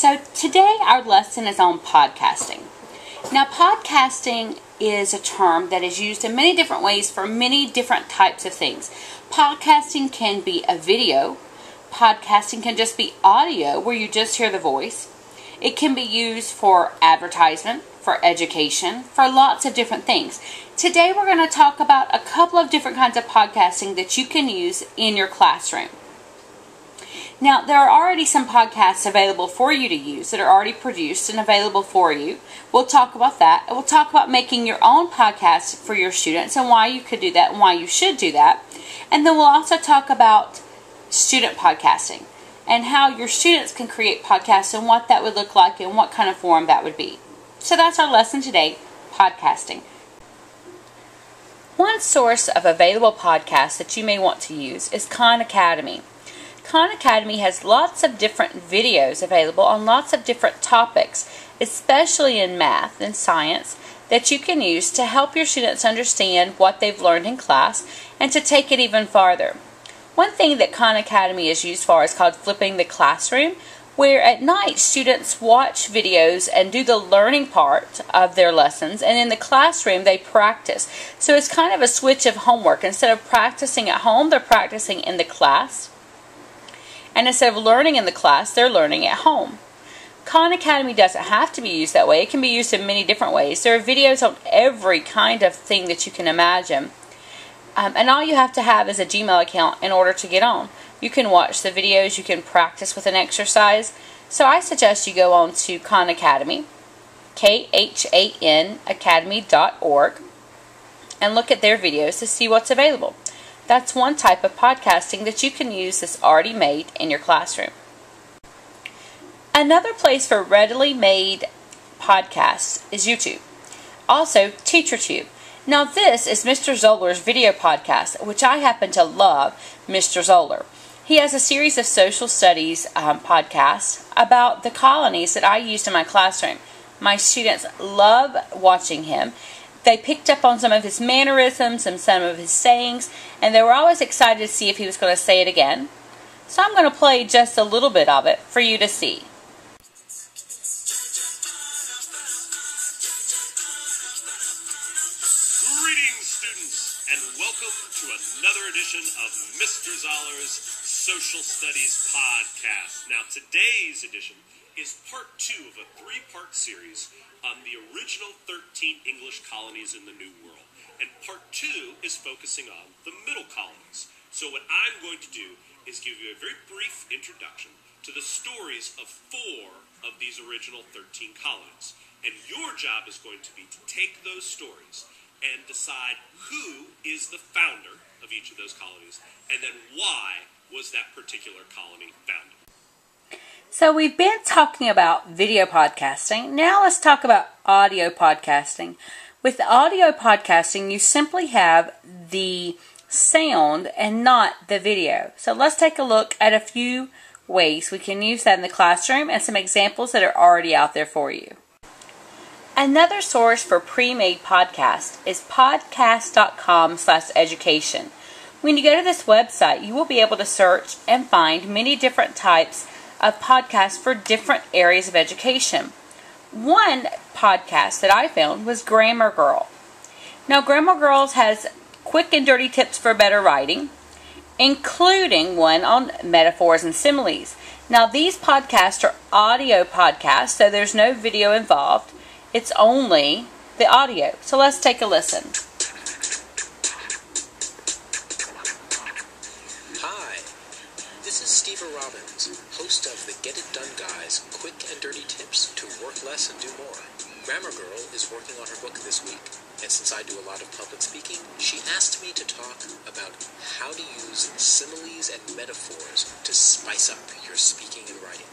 So today our lesson is on podcasting. Now, podcasting is a term that is used in many different ways for many different types of things. Podcasting can be a video. Podcasting can just be audio where you just hear the voice. It can be used for advertisement, for education, for lots of different things. Today we're going to talk about a couple of different kinds of podcasting that you can use in your classroom. Now, there are already some podcasts available for you to use that are already produced and available for you. We'll talk about that. And we'll talk about making your own podcast for your students and why you could do that and why you should do that. And then we'll also talk about student podcasting and how your students can create podcasts and what that would look like and what kind of form that would be. So that's our lesson today, podcasting. One source of available podcasts that you may want to use is Khan Academy. Khan Academy has lots of different videos available on lots of different topics, especially in math and science, that you can use to help your students understand what they've learned in class and to take it even farther. One thing that Khan Academy is used for is called Flipping the Classroom, where at night students watch videos and do the learning part of their lessons, and in the classroom they practice. So it's kind of a switch of homework. Instead of practicing at home, they're practicing in the class. And instead of learning in the class, they're learning at home. Khan Academy doesn't have to be used that way. It can be used in many different ways. There are videos on every kind of thing that you can imagine. And all you have to have is a Gmail account in order to get on. You can watch the videos. You can practice with an exercise. So I suggest you go on to Khan Academy, KHAN Academy.org, and look at their videos to see what's available. That's one type of podcasting that you can use that's already made in your classroom. Another place for readily made podcasts is YouTube. Also, TeacherTube. Now this is Mr. Zoller's video podcast, which I happen to love Mr. Zoller. He has a series of social studies podcasts about the colonies that I used in my classroom. My students love watching him. They picked up on some of his mannerisms and some of his sayings, and they were always excited to see if he was going to say it again. So I'm going to play just a little bit of it for you to see. Greetings, students, and welcome to another edition of Mr. Zoller's Social Studies Podcast. Now, today's edition is part 2 of a 3-part series on the original 13 English colonies in the New World. And part 2 is focusing on the middle colonies. So what I'm going to do is give you a very brief introduction to the stories of 4 of these original 13 colonies. And your job is going to be to take those stories and decide who is the founder of each of those colonies, and then why was that particular colony founded. So we've been talking about video podcasting. Now let's talk about audio podcasting. With audio podcasting, you simply have the sound and not the video. So let's take a look at a few ways we can use that in the classroom and some examples that are already out there for you. Another source for pre-made podcasts is podcast.com/education. When you go to this website, you will be able to search and find many different types of podcasts for different areas of education. One podcast that I found was Grammar Girl. Now, Grammar Girl has quick and dirty tips for better writing, including one on metaphors and similes. Now, these podcasts are audio podcasts, so there's no video involved. It's only the audio. So let's take a listen. This is Steve Robbins, host of the Get It Done Guys, quick and dirty tips to work less and do more. Grammar Girl is working on her book this week, and since I do a lot of public speaking, she asked me to talk about how to use similes and metaphors to spice up your speaking and writing.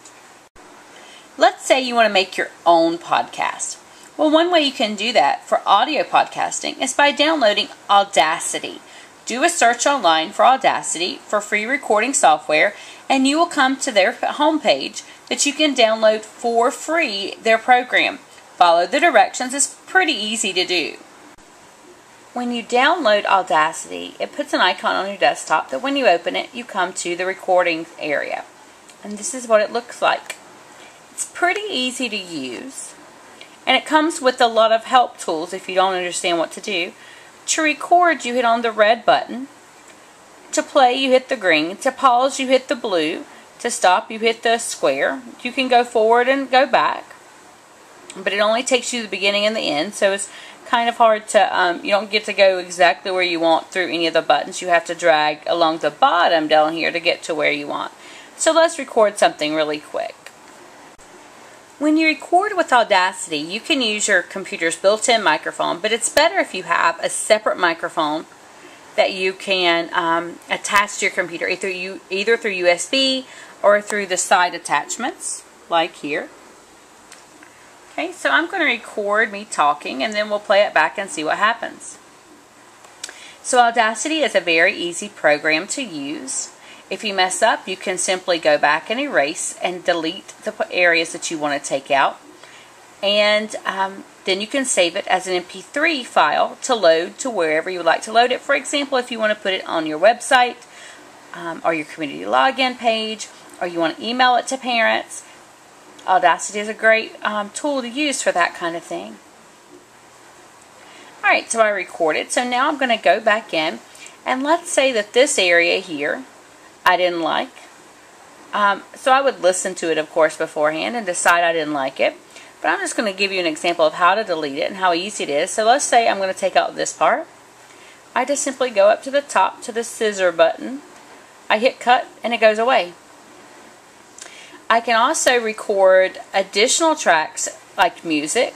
Let's say you want to make your own podcast. Well, one way you can do that for audio podcasting is by downloading Audacity. Do a search online for Audacity for free recording software, and you will come to their homepage that you can download for free their program. Follow the directions. It's pretty easy to do. When you download Audacity, it puts an icon on your desktop that when you open it, you come to the recording area. And this is what it looks like. It's pretty easy to use, and it comes with a lot of help tools if you don't understand what to do. To record, you hit on the red button. To play, you hit the green. To pause, you hit the blue. To stop, you hit the square. You can go forward and go back, but it only takes you to the beginning and the end, so it's kind of hard to, you don't get to go exactly where you want through any of the buttons. You have to drag along the bottom down here to get to where you want. So let's record something really quick. When you record with Audacity, you can use your computer's built-in microphone, but it's better if you have a separate microphone that you can attach to your computer, either through USB or through the side attachments, like here. Okay, so I'm going to record me talking, and then we'll play it back and see what happens. So Audacity is a very easy program to use. If you mess up, you can simply go back and erase and delete the areas that you want to take out. And then you can save it as an MP3 file to load to wherever you would like to load it. For example, if you want to put it on your website or your community login page, or you want to email it to parents, Audacity is a great tool to use for that kind of thing. Alright, so I recorded. So now I'm going to go back in, and let's say that this area here I didn't like. So I would listen to it, of course, beforehand and decide I didn't like it. But I'm just going to give you an example of how to delete it and how easy it is. So let's say I'm going to take out this part. I just simply go up to the top to the scissor button. I hit cut and it goes away. I can also record additional tracks like music.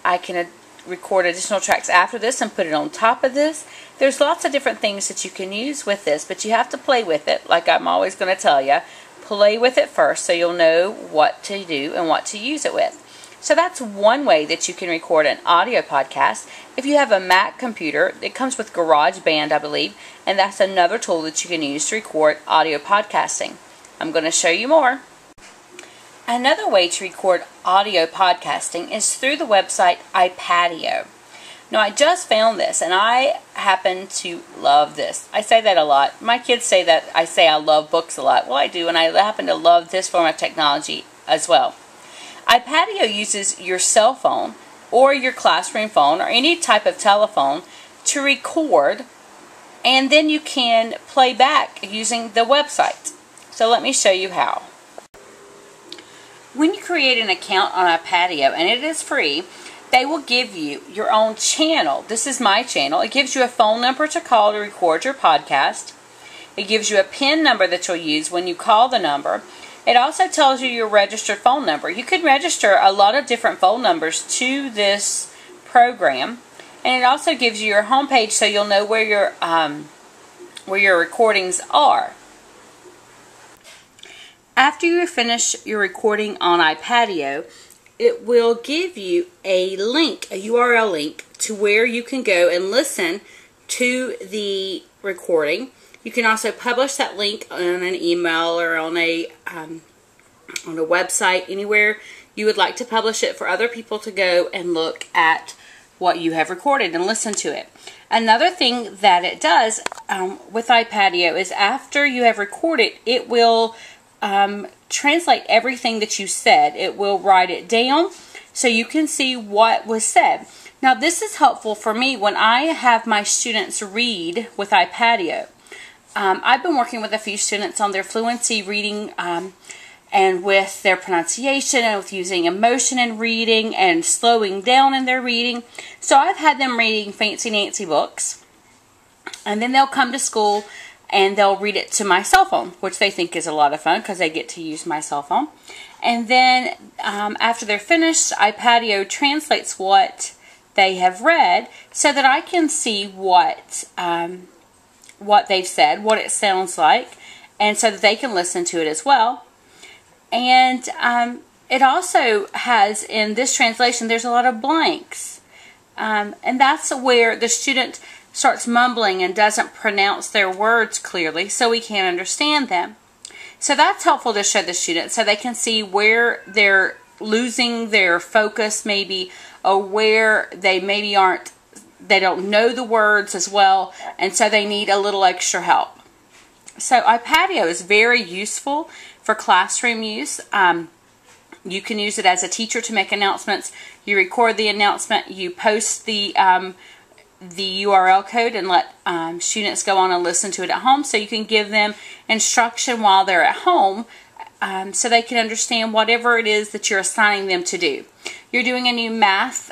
I can record additional tracks after this and put it on top of this. There's lots of different things that you can use with this, but you have to play with it, like I'm always going to tell you. Play with it first so you'll know what to do and what to use it with. So that's one way that you can record an audio podcast. If you have a Mac computer, it comes with GarageBand, I believe, and that's another tool that you can use to record audio podcasting. I'm going to show you more. Another way to record audio podcasting is through the website iPadio. Now, I just found this, and I happen to love this. I say that a lot. My kids say that I say I love books a lot. Well, I do, and I happen to love this form of technology as well. iPadio uses your cell phone or your classroom phone or any type of telephone to record, and then you can play back using the website. So let me show you how. When you create an account on iPadio, and it is free, they will give you your own channel. This is my channel. It gives you a phone number to call to record your podcast. It gives you a PIN number that you'll use when you call the number. It also tells you your registered phone number. You can register a lot of different phone numbers to this program, and it also gives you your home page so you'll know where your recordings are. After you finish your recording on iPadio, it will give you a link, a URL link, to where you can go and listen to the recording. You can also publish that link on an email or on a website, anywhere you would like to publish it for other people to go and look at what you have recorded and listen to it. Another thing that it does with iPadio is after you have recorded, it will translate everything that you said. It will write it down so you can see what was said. Now, this is helpful for me when I have my students read with iPadio. I've been working with a few students on their fluency reading and with their pronunciation and with using emotion in reading and slowing down in their reading. So I've had them reading Fancy Nancy books, and then they'll come to school and they'll read it to my cell phone, which they think is a lot of fun because they get to use my cell phone. And then after they're finished, iPadio translates what they have read so that I can see what they've said, what it sounds like, and so that they can listen to it as well. And it also has, in this translation, there's a lot of blanks. And that's where the student starts mumbling and doesn't pronounce their words clearly, so we can't understand them. So that's helpful to show the students so they can see where they're losing their focus maybe, or where they maybe they don't know the words as well, and so they need a little extra help. So iPadio is very useful for classroom use. You can use it as a teacher to make announcements. You record the announcement, you post the URL code and let students go on and listen to it at home, so you can give them instruction while they're at home so they can understand whatever it is that you're assigning them to do. You're doing a new math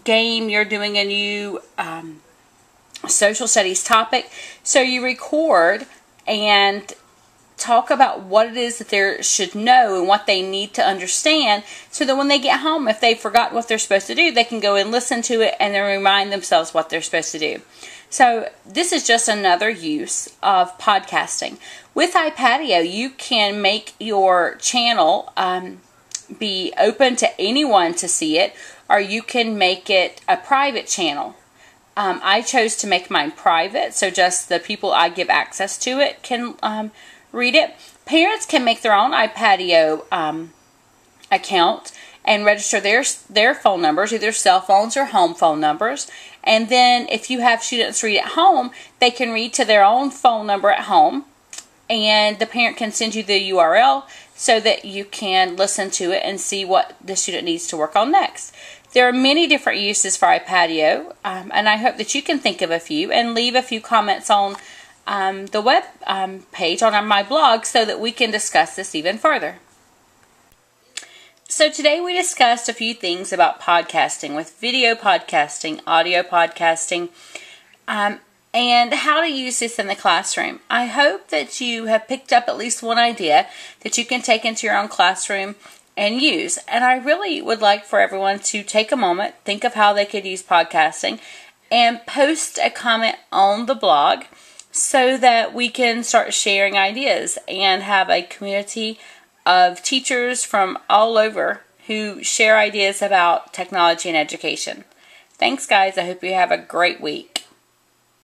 game, you're doing a new social studies topic, so you record and talk about what it is that they should know and what they need to understand, so that when they get home, if they've forgotten what they're supposed to do, they can go and listen to it and then remind themselves what they're supposed to do. So this is just another use of podcasting. With iPadio, you can make your channel be open to anyone to see it, or you can make it a private channel. I chose to make mine private, so just the people I give access to it can read it. Parents can make their own iPadio account and register their phone numbers, either cell phones or home phone numbers. And then if you have students read at home, they can read to their own phone number at home, and the parent can send you the URL so that you can listen to it and see what the student needs to work on next. There are many different uses for iPadio, and I hope that you can think of a few and leave a few comments on the web page on my blog so that we can discuss this even further. So today we discussed a few things about podcasting, with video podcasting, audio podcasting, and how to use this in the classroom. I hope that you have picked up at least one idea that you can take into your own classroom and use. And I really would like for everyone to take a moment, think of how they could use podcasting, and post a comment on the blog so that we can start sharing ideas and have a community of teachers from all over who share ideas about technology and education. Thanks, guys. I hope you have a great week.